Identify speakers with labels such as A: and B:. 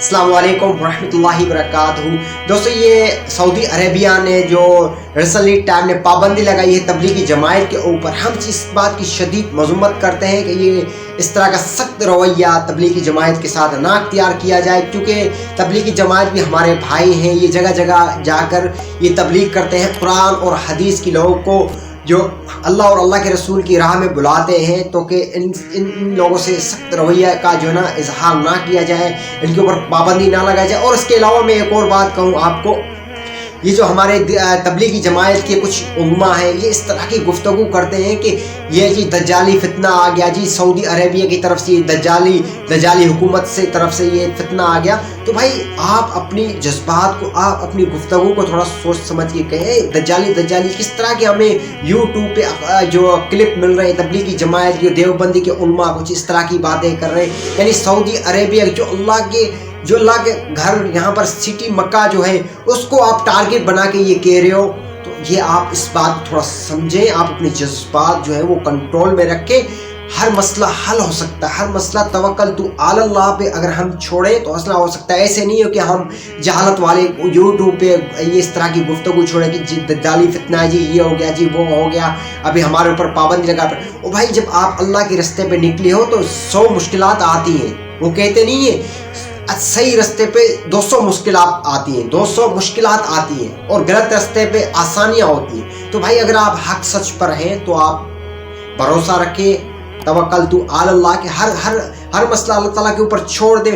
A: अस्सलाम वालेकुम रहमतुल्लाहि वबरकातुहू। दोस्तों, ये सऊदी अरेबिया ने जो रिसेंटली टाइम ने पाबंदी लगाई है तबलीगी जमायत के ऊपर, हम इस बात की शदीद मजम्मत करते हैं कि ये इस तरह का सख्त रवैया तबलीगी जमायत के साथ ना अख्तियार किया जाए, क्योंकि तबलीगी जमायत भी हमारे भाई हैं। ये जगह जगह जाकर ये तबलीग करते हैं, कुरान और हदीस की लोगों को जो अल्लाह और अल्लाह के रसूल की राह में बुलाते हैं, तो कि इन लोगों से सख्त रवैया का जो है ना इजहार ना किया जाए, इनके ऊपर पाबंदी ना लगाई जाए। और इसके अलावा मैं एक और बात कहूँ आपको, ये जो हमारे तबलीगी जमायत के कुछ उलमा हैं, ये इस तरह की गुफ्तगू करते हैं कि ये जी दज्जाली फितना आ गया जी, सऊदी अरेबिया की तरफ से दज्जाली हुकूमत से तरफ से ये फितना आ गया। तो भाई आप अपनी जज्बात को, आप अपनी गुफ्तगू को थोड़ा सोच समझ के कहें। दज्जाली किस तरह के हमें यूट्यूब पे जो क्लिप मिल रहे हैं, तबलीगी जमायत के देवबंदी के उलमा कुछ इस तरह की बातें कर रहे हैं, यानी सऊदी अरेबिया जो अल्लाह के घर, यहाँ पर सिटी मक्का जो है, उसको आप टारगेट बना के ये कह रहे हो। तो ये आप इस बात को थोड़ा समझें, आप अपने जज्बात जो है वो कंट्रोल में रखें। हर मसला हल हो सकता है, हर मसला तवक्कल तू अल्लाह पे अगर हम छोड़ें तो मसला हो सकता है। ऐसे नहीं हो कि हम जहालत वाले यूट्यूब पे ये इस तरह की गुफ्तगू छोड़े कि दज्जाली फितना है जी, ये हो गया जी, वो हो गया, अभी हमारे ऊपर पाबंदी लगा। ओ भाई, जब आप अल्लाह के रास्ते पे निकले हो तो 100 मुश्किलात आती हैं। वो कहते नहीं है सही रास्ते पे 200 मुश्किलात आती हैं, 200 मुश्किलात आती हैं, और गलत रास्ते पे आसानियां होती हैं। तो भाई, अगर आप हक सच पर हैं तो आप भरोसा रखें, तवक्कल तू अल्लाह के, हर मसला अल्लाह ताला के ऊपर छोड़ दे।